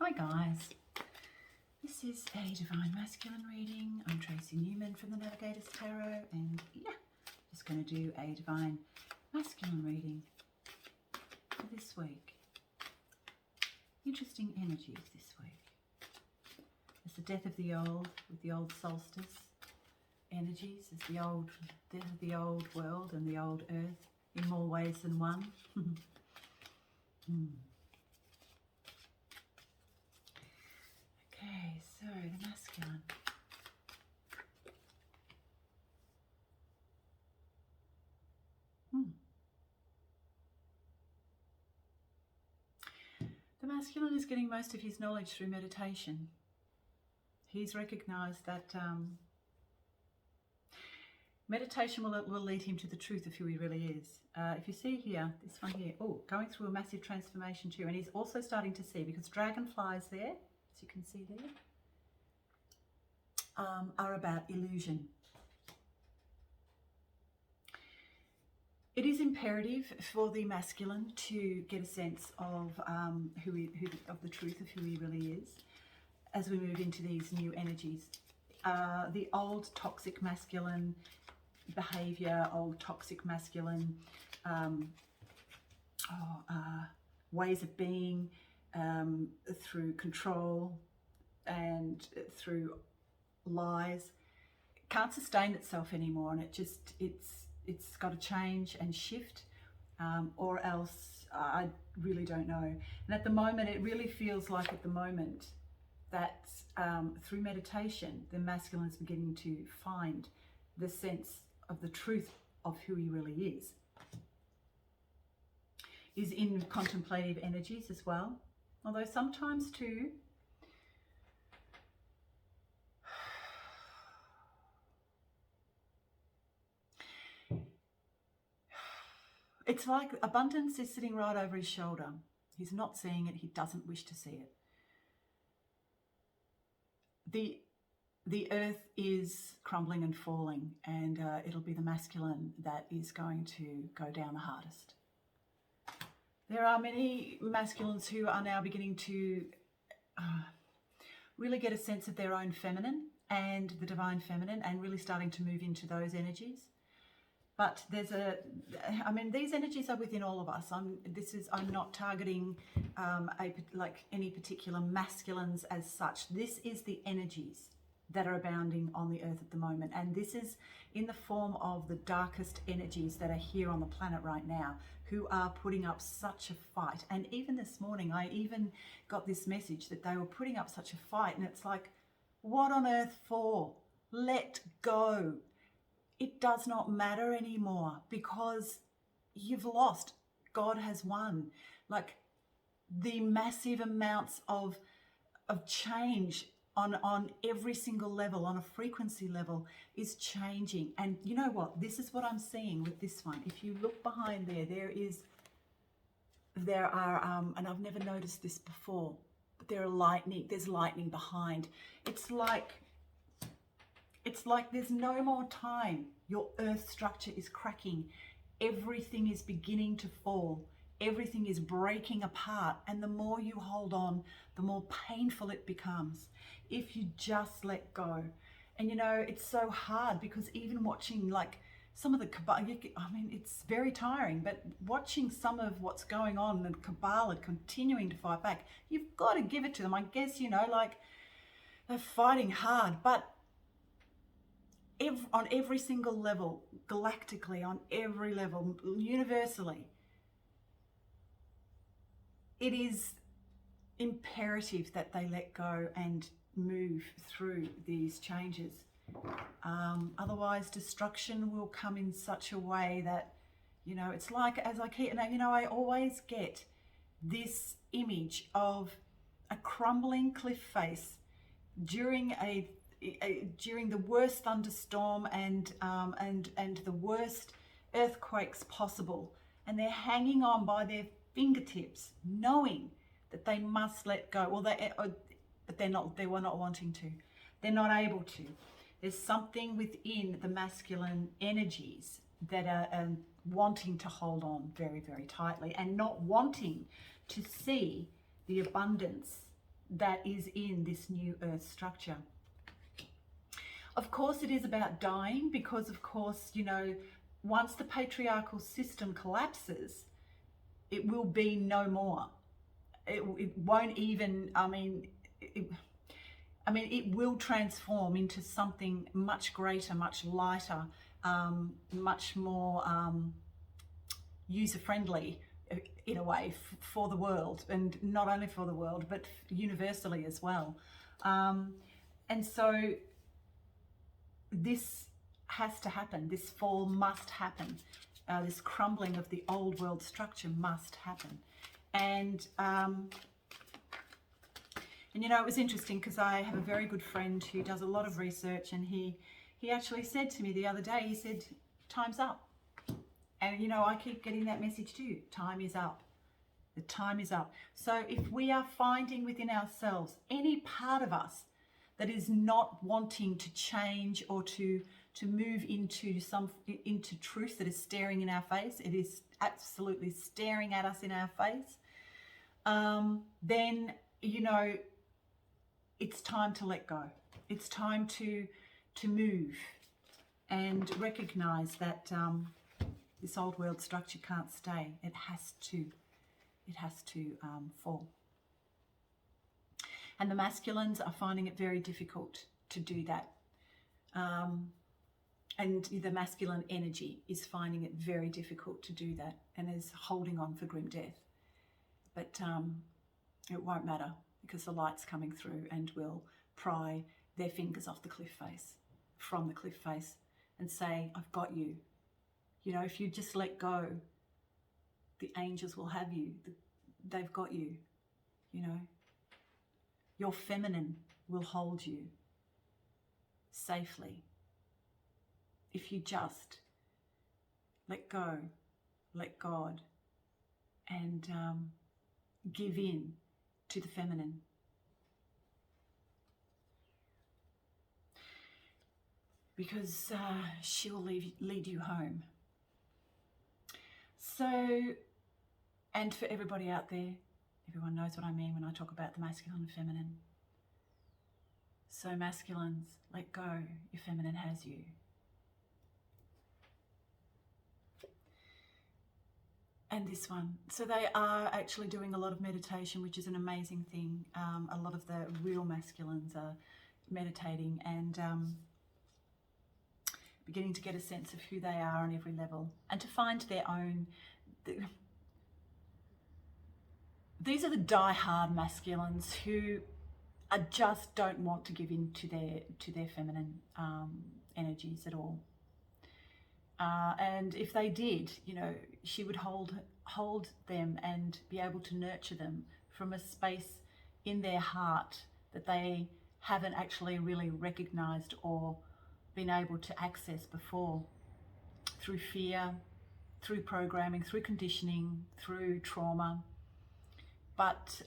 Hi guys, this is a Divine Masculine reading. I'm Tracy Newman from the Navigators Tarot, and just going to do a Divine Masculine reading for this week. Interesting energies this week. It's the death of the old with the old solstice energies. It's the old death of the old world and the old earth in more ways than one. Okay, so the masculine. The masculine is getting most of his knowledge through meditation. He's recognized that meditation will lead him to the truth of who he really is. If you see here, this one here, going through a massive transformation too, and he's also starting to see, because dragonflies there, as you can see there, are about illusion. It is imperative for the masculine to get a sense of of the truth of who he really is as we move into these new energies. The old toxic masculine behavior, old toxic masculine ways of being, through control and through lies, can't sustain itself anymore, and it's got to change and shift, or else I really don't know. And at the moment, it really feels like that through meditation, the masculine is beginning to find the sense of the truth of who he really is in contemplative energies as well. Although sometimes too, it's like abundance is sitting right over his shoulder. He's not seeing it. He doesn't wish to see it. The earth is crumbling and falling, and it'll be the masculine that is going to go down the hardest. There are many masculines who are now beginning to really get a sense of their own feminine and the divine feminine, and really starting to move into those energies. But these energies are within all of us. I'm not targeting any particular masculines as such. This is the energies that are abounding on the earth at the moment. And this is in the form of the darkest energies that are here on the planet right now, who are putting up such a fight. And even this morning, I even got this message that they were putting up such a fight. And it's like, what on earth for? Let go. It does not matter anymore, because you've lost. God has won. Like, the massive amounts of change on every single level, on a frequency level, is changing. And you know what? This is what I'm seeing with this one. If you look behind there, there are, and I've never noticed this before, but there's lightning behind. It's like there's no more time. Your earth structure is cracking. Everything is beginning to fall. Everything is breaking apart. And the more you hold on, the more painful it becomes if you just let go. And it's so hard, because even watching some of the Kabbalah, it's very tiring, but watching some of what's going on and Kabbalah continuing to fight back, you've got to give it to them. I guess, they're fighting hard, but on every single level, galactically, on every level, universally, it is imperative that they let go and move through these changes. Otherwise, destruction will come in such a way that, it's like, as I keep, I always get this image of a crumbling cliff face during the worst thunderstorm and the worst earthquakes possible, and they're hanging on by their fingertips, knowing that they must let go. Well, but they're not. They were not wanting to. They're not able to. There's something within the masculine energies that are wanting to hold on very, very tightly, and not wanting to see the abundance that is in this new earth structure. Of course, it is about dying because, of course, you know, once the patriarchal system collapses, it will be no more. It won't even, it will transform into something much greater, much lighter, much more user-friendly in a way for the world, and not only for the world, but universally as well. And so this has to happen. This fall must happen. This crumbling of the old world structure must happen. And you know, it was interesting because I have a very good friend who does a lot of research, and he actually said to me the other day, he said, time's up. And you know, I keep getting that message too. Time is up. The time is up. So if we are finding within ourselves any part of us that is not wanting to change or to move into truth that is staring in our face, it is absolutely staring at us in our face, then, you know, it's time to let go. It's time to move and recognize that this old world structure can't stay. It has to fall. And the masculines are finding it very difficult to do that. And the masculine energy is finding it very difficult to do that and is holding on for grim death. But it won't matter, because the light's coming through and will pry their fingers off the cliff face, from the cliff face, and say, I've got you. You know, if you just let go, the angels will have you. They've got you, you know. Your feminine will hold you safely if you just let go, let God, and give in to the feminine. Because she'll lead you home. So, and for everybody out there, everyone knows what I mean when I talk about the masculine and feminine. So masculines, let go, your feminine has you. And this one, so they are actually doing a lot of meditation, which is an amazing thing. A lot of the real masculines are meditating and beginning to get a sense of who they are on every level, and to find their own. These are the die-hard masculines who just don't want to give in to their feminine energies at all. And if they did, you know, she would hold them and be able to nurture them from a space in their heart that they haven't actually really recognized or been able to access before, through fear, through programming, through conditioning, through trauma. But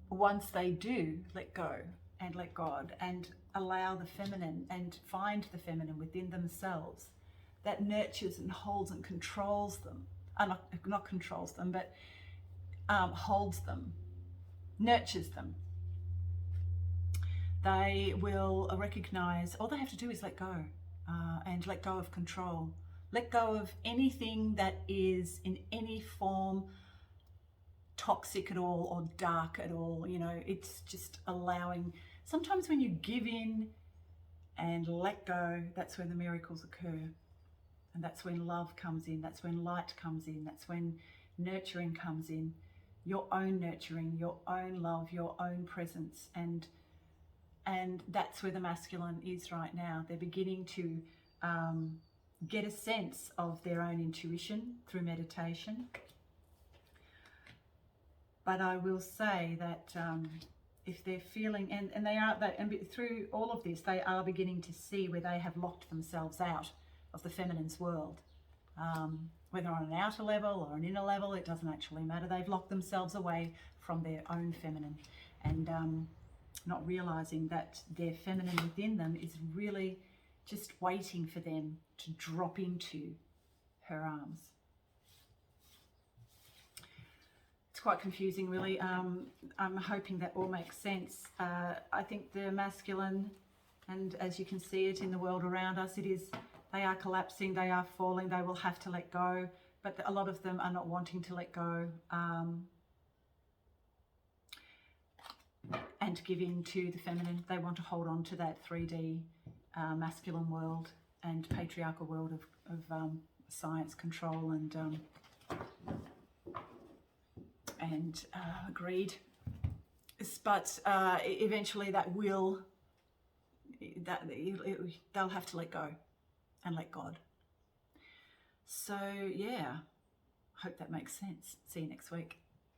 once they do let go and let God and allow the feminine and find the feminine within themselves that nurtures and holds and controls them, not controls them, but holds them, nurtures them, they will recognize all they have to do is let go, and let go of control. Let go of anything that is in any form toxic at all or dark at all. You know, it's just allowing. Sometimes when you give in and let go, that's when the miracles occur. And that's when love comes in. That's when light comes in. That's when nurturing comes in. Your own nurturing, your own love, your own presence. And that's where the masculine is right now. They're beginning to get a sense of their own intuition through meditation. But I will say that if they're feeling, and they are, and through all of this, they are beginning to see where they have locked themselves out of the feminine's world. Whether on an outer level or an inner level, it doesn't actually matter. They've locked themselves away from their own feminine, and not realizing that their feminine within them is really just waiting for them to drop into her arms. it's quite confusing, really. I'm hoping that all makes sense. I think the masculine, and as you can see it in the world around us, they are collapsing, they are falling, they will have to let go, but a lot of them are not wanting to let go and give in to the feminine. They want to hold on to that 3D masculine world and patriarchal world of science, control, and greed. But eventually they'll have to let go and let God. So yeah, hope that makes sense. See you next week.